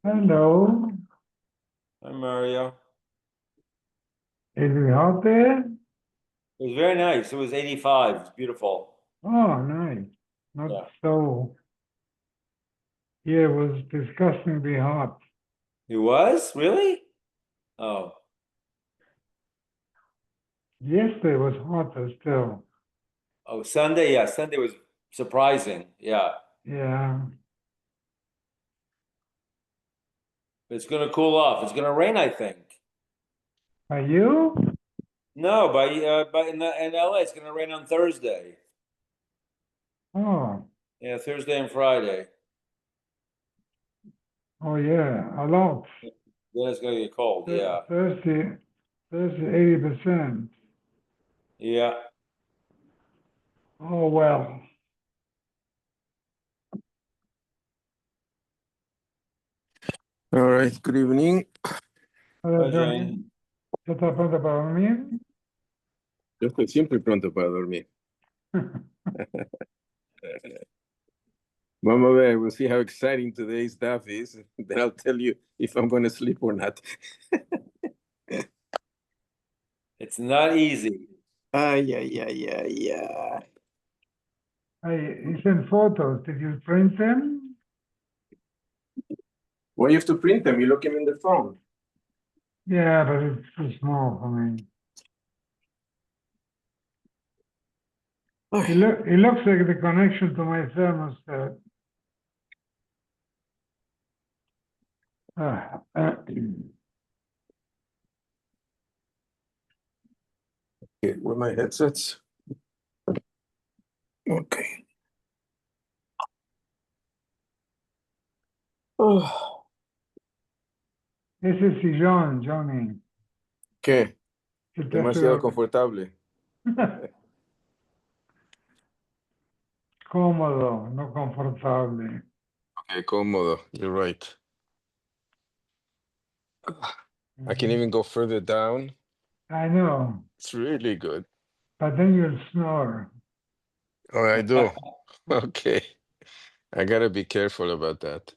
Hello. Hi, Mario. Is it hot there? It was very nice. It was 85. It's beautiful. Oh, nice. Not Yeah. so. Yeah, it was disgustingly hot. It was? Really? Oh. Yesterday was hotter still. Oh, Sunday. Yeah, Sunday was surprising. Yeah. Yeah. It's gonna cool off. It's gonna rain, I think. Are you? No, in LA, it's gonna rain on Thursday. Oh, Yeah, Thursday and Friday. oh yeah, a lot. Then it's gonna get cold. Yeah. Thursday, 80%. Yeah. Oh, well. All right, good evening. Allora, Hi, Jane. ¿ya está pronto para dormir? Yo estoy siempre pronto para dormir. Vamos a ver, we'll see how exciting today's Daf is. Then I'll tell you if I'm going to sleep or not. It's not easy. Ay, ay, ay, ay, ay. He sent photos. Did you print them? Well, you have to print them. You look them in the phone. Yeah, but it's too small for me. Ay. It looks like the connection to my thermostat. Okay, where are my headsets? Okay. Oh. Ese es sillón, Johnny. ¿Qué? Que te Demasiado hace confortable. cómodo, no confortable. Okay, cómodo. You're right. I can even go further down. I know, It's really good. but then you'll snore. Oh, I do. Okay. I gotta be careful about that.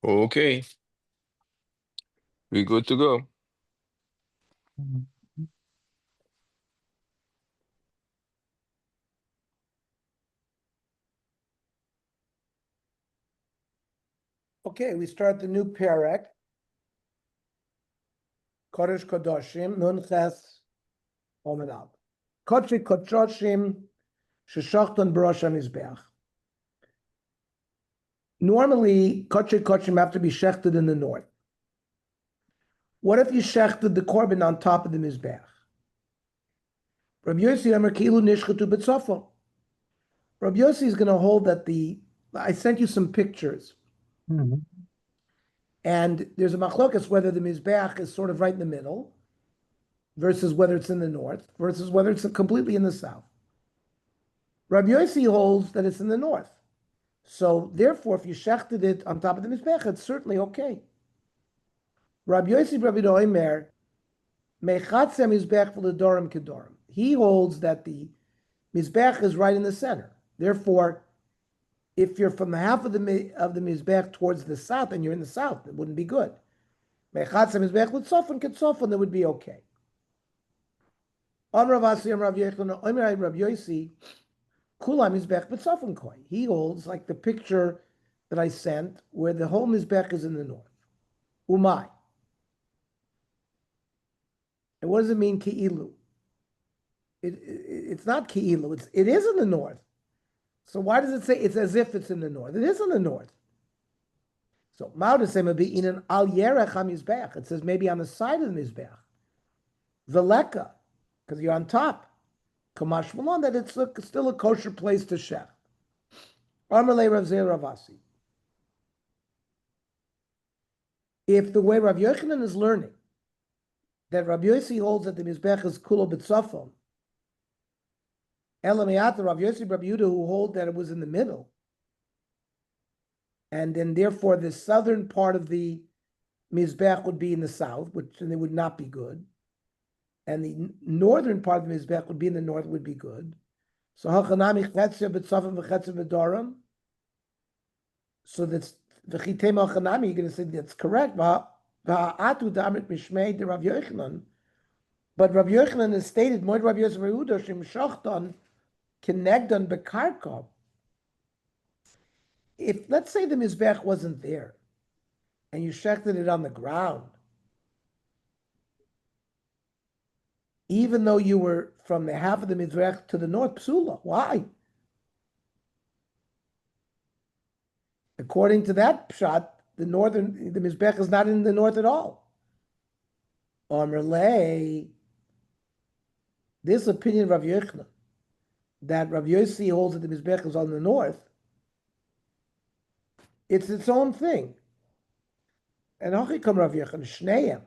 Okay. We good to go. Okay, we start the new parak. Kodesh Kodoshim, Nun Ches Omenab. Kotri Kodoshim, Sheshachton Barosh HaMizbeach. Normally, Kotri Kodoshim have to be shechted in the north. What if you shechted the korban on top of the Mizbeach? Rabbi Yossi Amar Kilu Nishchatu B'tzofo. Rabbi Yossi is going to hold that I sent you some pictures. And there's a machlokas whether the Mizbeach is sort of right in the middle versus whether it's in the north versus whether it's completely in the south. Rabbi Yossi holds that it's in the north. So therefore, if you shechted it on top of the Mizbeach, it's certainly okay. Rabbi Yossi Rabbi Doimer, Mechatze Mizbeach v'ledorim kedorim. He holds that the Mizbeach is right in the center. Therefore, if you're from the half of the Mizbeach towards the south and you're in the south, it wouldn't be good. Mechatze Mizbeach l'tzofon ketzofon, that would be okay. On Rav Asi, on Rav Yechon, on Rav Yossi, Kula Mizbech B'tzofon Koi. He holds like the picture that I sent, where the whole Mizbech is in the north. Umay. And what does it mean, Ki'ilu? It's not Ki'ilu. It is in the north. So why does it say it's as if it's in the north? It is in the north. So Ma'odesema be'inan al yerech ha-mizbech. It says maybe on the side of the Mizbech. Veleka, because you're on top. Kamash Malon, that it's still a kosher place to shech. Amalei Rav Zeh Ravasi. If the way Rav Yochanan is learning, that Rabbi Yossi holds that the Mizbech is kulo b'tzafon. Elamiyata, Rabbi Yossi, Rabbi Yehuda, who hold that it was in the middle. And then therefore the southern part of the Mizbech would be in the south, which and it would not be good. And the northern part of the Mizbech would be in the north, would be good. So hachanami chetzia b'tzafon v'chetzia b'daram. So that's the chitema hachanami. You're going to say that's correct. V'ha'atu da'amrit mishmei de Rav Yochanan. But Rav Yochanan has stated, Moed Rav Yosef Yehuda shem shachtan kenegdan bekarka. If let's say the Mizbech wasn't there, and you shechted it on the ground, even though you were from the half of the Mizrach to the north, psula. Why? According to that pshat, the Mizbech is not in the north at all. Omerlei, this opinion of Rav Yochanan, that Rav Yossi holds that the Mizbech is on the north, it's its own thing. And Hachikam Rav Yochanan, Shneim.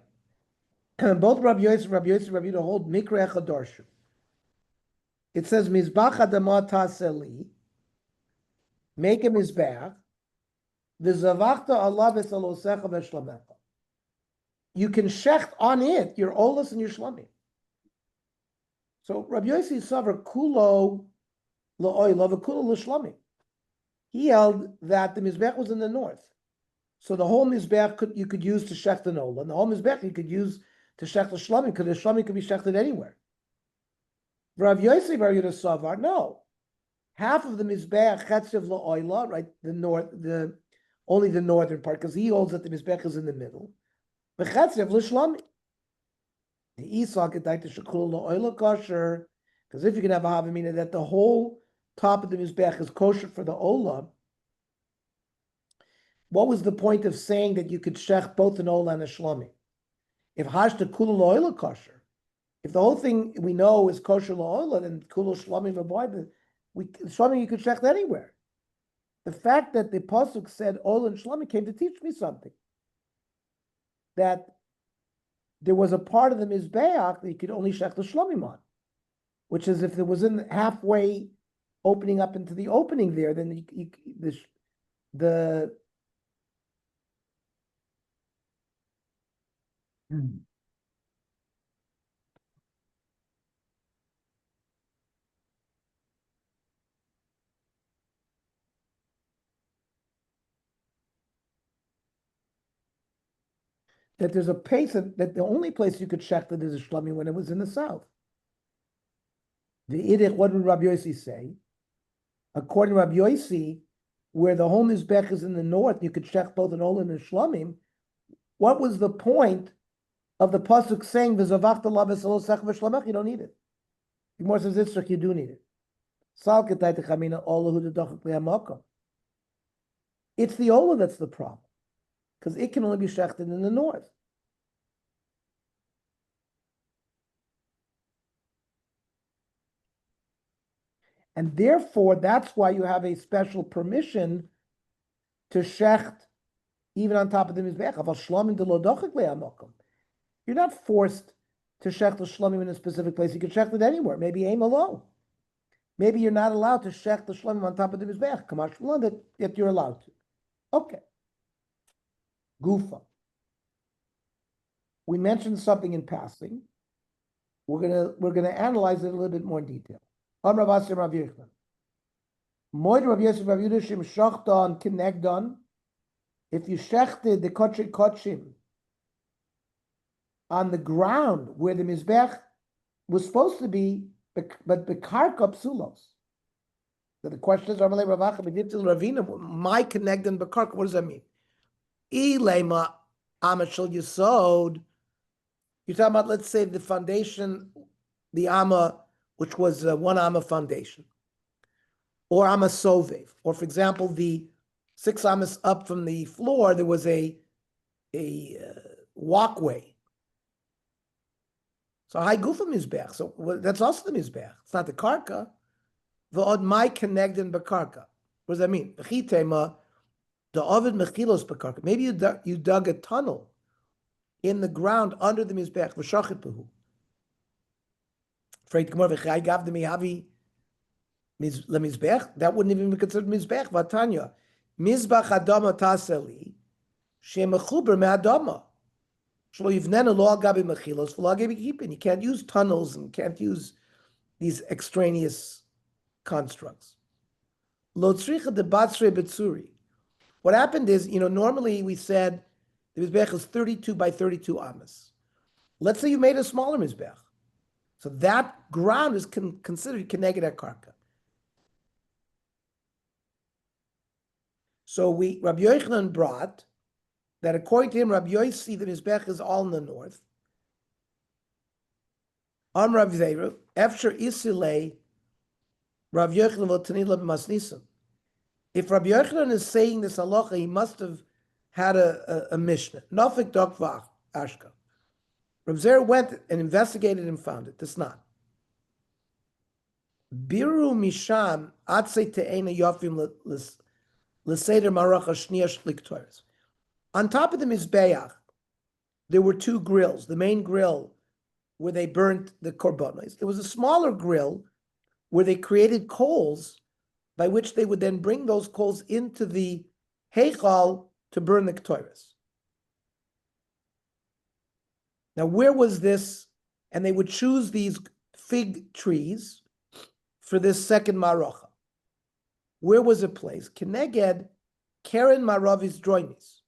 Both Rabbi Yosef, Rabbi Yehuda hold Mikra Echad Darshu. It says Mizbach Adamah Taseli, make a Mizbach, V'zavachta Allah v'salosecha v'shlamecha. You can shecht on it your olas and your shlamim. So Rabbi Yossi Savar Kulo La'oila v'Kulo L'shlamim. He held that the Mizbech was in the north. So the whole Mizbech you could use to shecht an olah, and the whole Mizbech you could use to shech the shlamim, because the shlamim could be shechted anywhere. Rav Yosef Bar Yehuda Savar, no. Half of the Mizbech chetziv la'oila, right? Only the northern part, because he holds that the Mizbech is in the middle. But chetziv l'shlamim. The Esau gedait to shekul la'oila kosher, because if you can have a havamina that the whole top of the Mizbech is kosher for the olah, what was the point of saying that you could shech both an olah and a shlamim? If hashta kula la'oila kosher, if the whole thing we know is kosher la'oila, then kula shlamim v'boy, shlamim you could shecht anywhere. The fact that the pasuk said olah and shlamim came to teach me something. That there was a part of the mizbeach that you could only shecht the shlamim on, which is if it was in halfway opening up into the opening there, then the that there's a place that the only place you could check that there's a shlamim when it was in the south. The Idich, what would Rabbi Yossi say? According to Rabbi Yossi, where the whole Mizbech is in the north, you could check both an olah and a shlamim. What was the point of the pasuk saying v'zavachta la v'salosech v'shlamech? You don't need it. Gemara says Yitzchak, you do need it. Sal ketay techamina olah hu dedachak le'amakom. It's the olah that's the problem, because it can only be shechted in the north. And therefore, that's why you have a special permission to shecht even on top of the mizbech. You're not forced to shecht the shlamim in a specific place. You can shecht it anywhere. Maybe aim alone. Maybe you're not allowed to shecht the shlamim on top of the mizbech. Kamash that you're allowed to. Okay. Gufa. We mentioned something in passing. We're gonna analyze it a little bit more in detail. Amar Rav Rav Yochanan. Moed Rav Yosef Rav Yehuda Shem Shachtan Kinegdan. If you shechted the kochim on the ground where the mizbech was supposed to be, but bekarka psulos. So the question is, Amalei Ravacha b'niftil ravina. My Kinegdan bekarka. What does that mean? Ilema amashal yisod. You're talking about, let's say, the foundation, the amma, which was one amma foundation, or amma sovev, or for example, the 6 ammas up from the floor, there was a walkway. So high gufa mizbech. So that's also the mizbech. It's not the karka. V'od my Kinegdan bekarka. What does that mean? V'chitema the ovid mechilos bekarka. Maybe you dug a tunnel in the ground under the Mizbech, v'shachit behu. Freit Gemara, v'chai gav de mihavi lemizbech, that wouldn't even be considered Mizbech, Vatanya. Mizbach Adama Taseli, Shemechuber Me'adama. Shlo Yivnena Lo Agabi Mechilos, V'lo Agabi Kipin. You can't use tunnels and can't use these extraneous constructs. Lo Tzricha de Batsre Betsuri. What happened is, normally we said the Mizbech is 32 by 32 amas. Let's say you made a smaller Mizbech. So that ground is considered Keneged Karka. So Rabbi Yochanan brought that according to him, Rabbi Yossi, the Mizbech is all in the north. Rav Zeira, Efsher Isilei, Rabbi Yochanan v'Tanila b'Masnisim. If Rabbi Yochanan is saying this halacha, he must have had a Mishnah. Nafik Doc Ashka. Rabbi Zeira went and investigated and found it. It's not. Biru Misham Atse Te'ena Yofim L'Seder Marach Shniya Shliktoris. On top of the Mizbeach, there were two grills. The main grill where they burnt the korbanos. There was a smaller grill where they created coals by which they would then bring those coals into the heichal to burn the ketores. Now, where was this? And they would choose these fig trees for this second marocha. Where was it placed? Keneged Karen Maravis Droimis.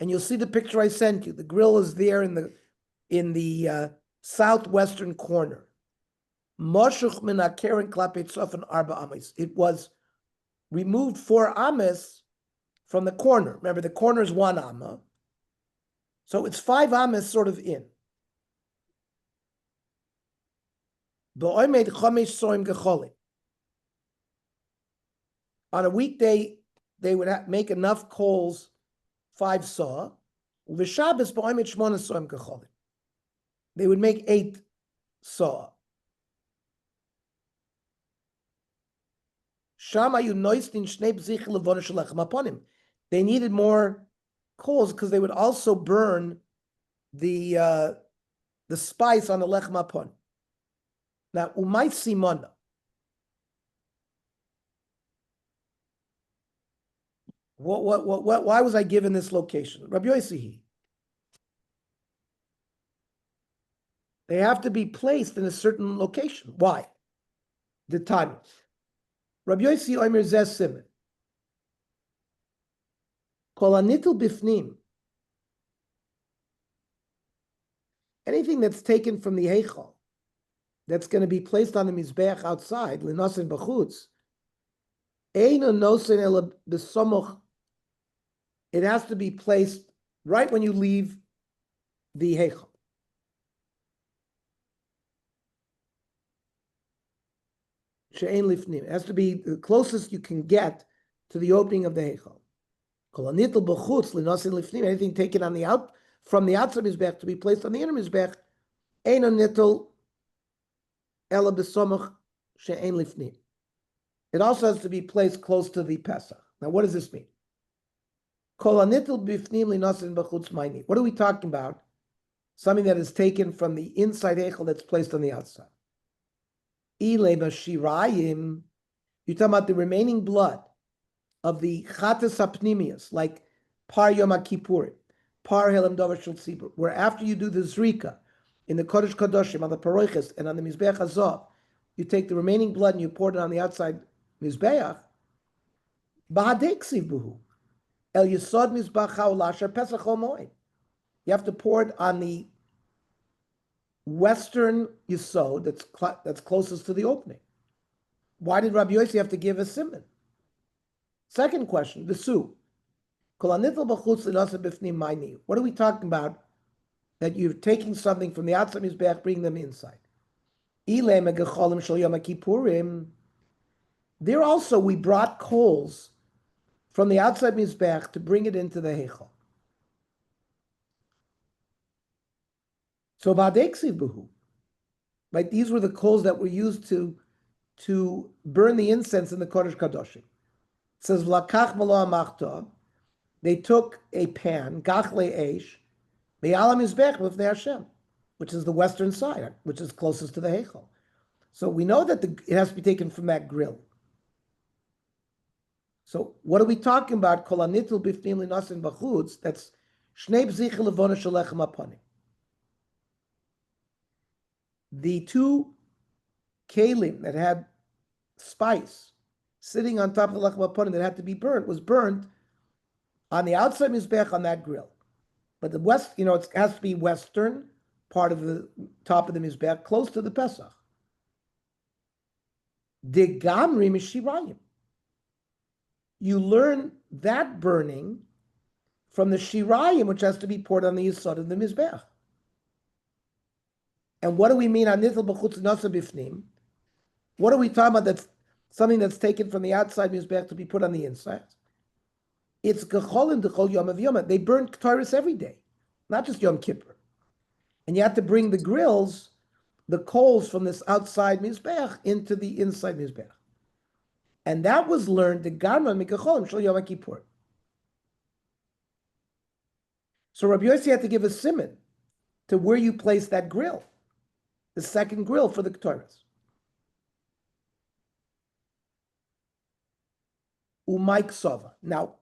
And you'll see the picture I sent you. The grill is there in the southwestern corner. Moshuch min Karen Klapet Sofen Arba Amis. It was removed 4 ames from the corner. Remember, the corner is 1 amma. So it's 5 ames sort of in. On a weekday, they would make enough coals, 5 saw. They would make 8 saw. They needed more coals because they would also burn the spice on the lechem apon. Now, umay simona. Why was I given this location? Rabbi Yossi. They have to be placed in a certain location. Why? The time. Rabbi Yossi Omer Zeh Simen. Kol anitul bifnim. Anything that's taken from the heichal, that's going to be placed on the mizbeach outside, linosin b'chutz, eino nosin ela b'somoch. It has to be placed right when you leave the heichal. She'ein lifnim. It has to be the closest you can get to the opening of the heichal. Kol anitul b'chutz linosin lifnim. Anything taken on the from the outside mizbeach to be placed on the inner mizbeach, eino nitul ela b'somoch she'ein lifnim. It also has to be placed close to the Pesach. Now, what does this mean? Kol anitul b'fnim linosin b'chutz mayni. What are we talking about? Something that is taken from the inside heichal that's placed on the outside. Ile b'shirayim. You're talking about the remaining blood of the chatas hapnimius, like par yom kippurim, par helam davar shel tzibur, where after you do the zrika in the kodesh kadoshim on the paroiches and on the mizbeach hazov, you take the remaining blood and you pour it on the outside mizbeach. Ba'adeksiv buhu el yisod mizbach haolasher pesach homoed. You have to pour it on the western yisod that's closest to the opening. Why did Rabbi Yossi have to give a siman? Second question, the su. What are we talking about? That you're taking something from the outside mizbeach, bringing them inside. There also we brought coals from the outside mizbeach to bring it into the heichal. So right? These were the coals that were used to burn the incense in the Kodesh Kadoshim. It says, V'lakach malo amachta. They took a pan, gachle eish, Me'al HaMizbech B'fnei Hashem, which is the western side, which is closest to the Heichal. So we know that it has to be taken from that grill. So what are we talking about? Kol hanitul bifnim linasin b'chutz. That's shnei b'zichel levona shalechem apanim. The two kalim that had spice sitting on top of the lechem apanim that had to be burnt was burnt on the outside mizbech on that grill. But the west, it has to be western part of the top of the mizbech, close to the Pesach. De gamri mishirayim. You learn that burning from the shirayim, which has to be poured on the yisod of the mizbech. And what do we mean on nitel b'chutz nasa bifnim? What are we talking about? That's something that's taken from the outside mizbech to be put on the inside. It's gecholim dechol yom of yom. They burn k'taris every day, not just Yom Kippur. And you have to bring the grills, the coals from this outside mizbech into the inside mizbech. And that was learned the garma mikacholim shel Yom Kippur. So Rabbi Yossi had to give a siman to where you place that grill, the second grill for the k'taris. Umaik sova. Now,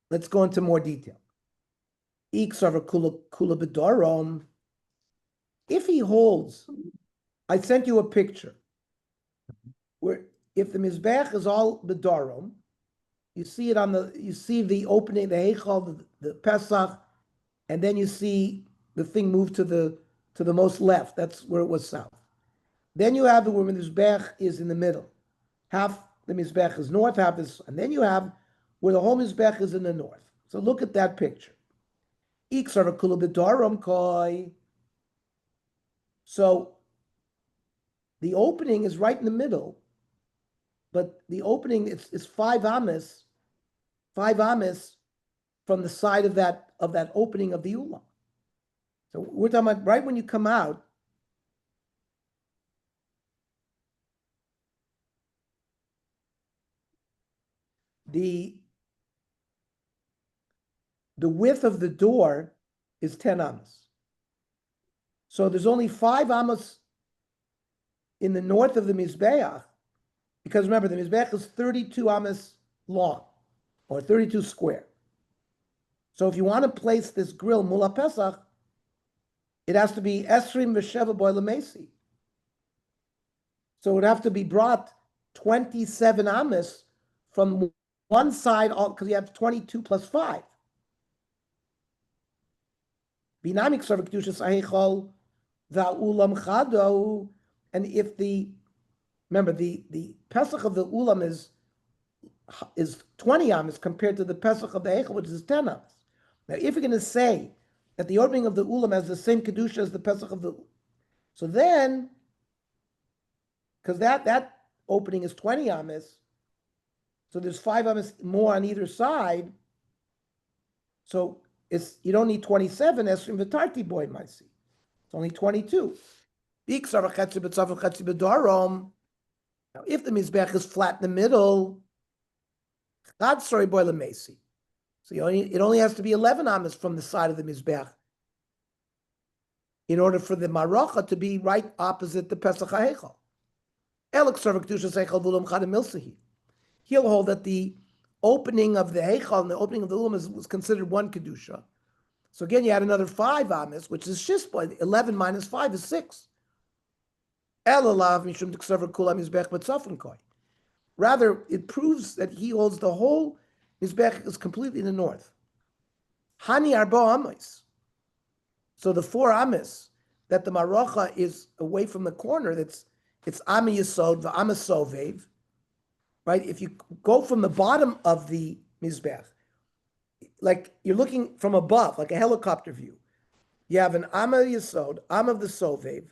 let's go into more detail. Iksava kula bedarom. If he holds, I sent you a picture where if the mizbech is all bedarom, you see it you see the opening, the heichal, the Pesach, and then you see the thing move to the most left. That's where it was south. Then you have where the mizbech is in the middle. Half the mizbech is north, half is, and then you have where the whole mizbech is in the north. So look at that picture. So the opening is right in the middle, but the opening is 5 amas from the side of that opening of the ulam. So we're talking about right when you come out. The width of the door is 10 amas. So there's only 5 amas in the north of the Mizbeach, because remember, the Mizbeach is 32 amas long, or 32 square. So if you want to place this grill Mula Pesach, it has to be Esrim V'Sheva Boile Mesi. So it would have to be brought 27 amas from one side, because you have 22 plus 5. Binamik Sarva Kedushas Ahichol Va'ulam Chado, and if remember the Pesach of the Ulam is 20 amas compared to the Pesach of the Eichel, which is 10 amas. Now, if you're going to say that the opening of the Ulam has the same Kedusha as the Pesach of the Ulam, so then, because that opening is 20 amas, so there's 5 amas more on either side, so you don't need 27 as from the Tarti boy might see. It's only 22. Now, if the Mizbech is flat in the middle, so it only has to be 11 amas from the side of the Mizbech in order for the Maracha to be right opposite the Pesach HaHeichal. He'll hold that the opening of the Heichal and the opening of the Ulam was considered one Kedusha. So again, you add another 5 amas, which is Shishboy. 11 minus 5 is 6. Rather, it proves that he holds the whole Mizbech is completely in the north. Hani arba amas. So the 4 amas that the Maracha is away from the corner, it's Ama Yisod, the Ama Sovev, right? If you go from the bottom of the Mizbech, like you're looking from above, like a helicopter view, you have an Ama Yisod, Am of the Sovev,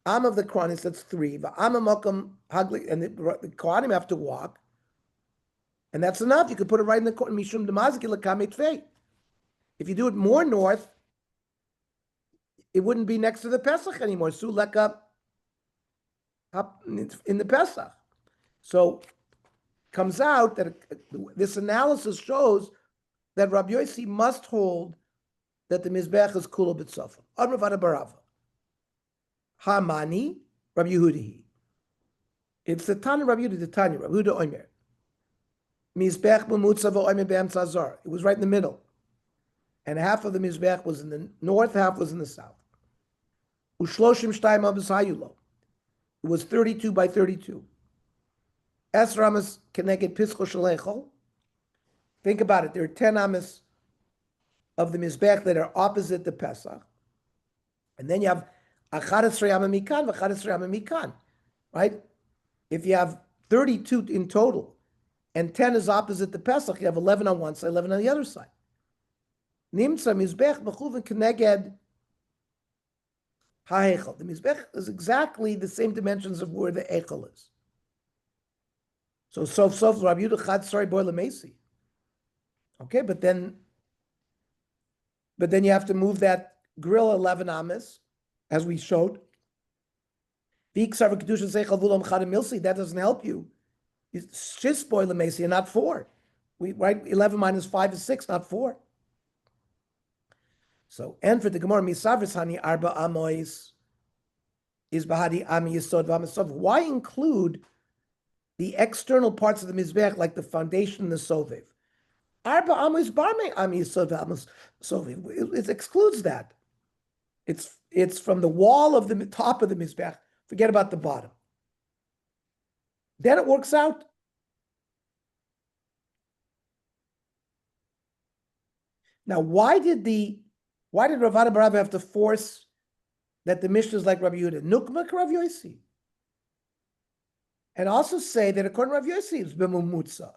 Am of the Kronis, that's 3, the Am Makam Hagli, and the Kohanim have to walk, and that's enough. You could put it right in the corner, Mishum Demazki Lakamit Fei. If you do it more north, it wouldn't be next to the Pesach anymore. Suleka up in the Pesach. So comes out that this analysis shows that Rabbi Yossi must hold that the Mizbech is Kula B'Tzofa. Amr Vada Barava. Hamani, Rabbi Yehuda. It's the Tanya Rabbi Yehuda, the Tanya, Rabbi Yehuda Omer. Mizbech B'Mutza V'Omer B'Emtza Azar. It was right in the middle. And half of the Mizbech was in the north, half was in the south. Ushloshim Shtayim Abas Hayulo. It was 32 by 32. Es Ramas Keneged Pischo Shalechol. Think about it. There are 10 amas of the Mizbech that are opposite the Pesach. And then you have Achadas Reyama Mikan, Achadas Reyama Mikan. Right? If you have 32 in total, and 10 is opposite the Pesach, you have 11 on one side, 11 on the other side. Nimtza Mizbech Mechuven Keneged HaEchel. The Mizbech is exactly the same dimensions of where the Echel is. So Sof Rabbi Yehuda Chad Sari Boy Lemesi. Okay, but then you have to move that grill 11 amas, as we showed. That doesn't help you. It's just Boy Lemesi and not 4. Right? 11 minus 5 is 6, not 4. So, and for the Gemara, Misavris Hani Arba Amois is Bahadi Ami Yisod V'Amisov. Why include the external parts of the Mizbech, like the foundation and the Soviv? Arba Amois Barme Ami Yisod V'Amisov. It excludes that. It's from the wall of the top of the Mizbech. Forget about the bottom. Then it works out. Now, why did Ravada Barava have to force that the Mishnah is like Rabbi Yehuda? Nukmak Rav Yosi. And also say that according to Rav Yosi, it was b'mumutza.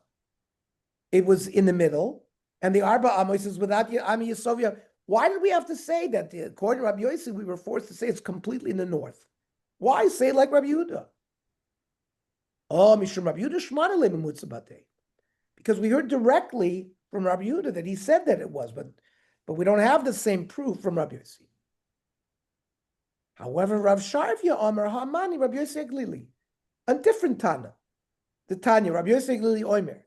It was in the middle, and the Arba Amos is without Ami Yisovia. Why did we have to say that? According to Rabbi Yosi, we were forced to say it's completely in the north. Why say it like Rabbi Yehuda? Oh, Mishum Rabbi Yehuda Shmana le b'mutza batei. Because we heard directly from Rabbi Yehuda that he said that it was, but we don't have the same proof from Rabbi Yossi. However, Rav Sharvia Omer Hamani Rabbi Yossi Eglili, a different Tana. The Tanya Rabbi Yossi Eglili Omer.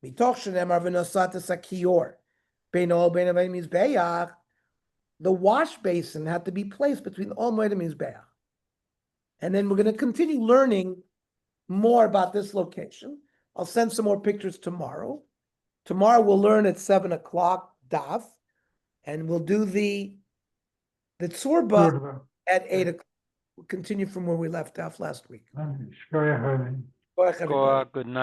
Mitoch shenemar v'nosata sakior beino beino mizbeach. The wash basin had to be placed between all moed and mizbeach. And then we're going to continue learning more about this location. I'll send some more pictures tomorrow. Tomorrow we'll learn at 7 o'clock Daf, and we'll do the Tzurba at 8 o'clock. We'll continue from where we left off last week. Shkoyach, everything. Go ahead, everybody. Good night.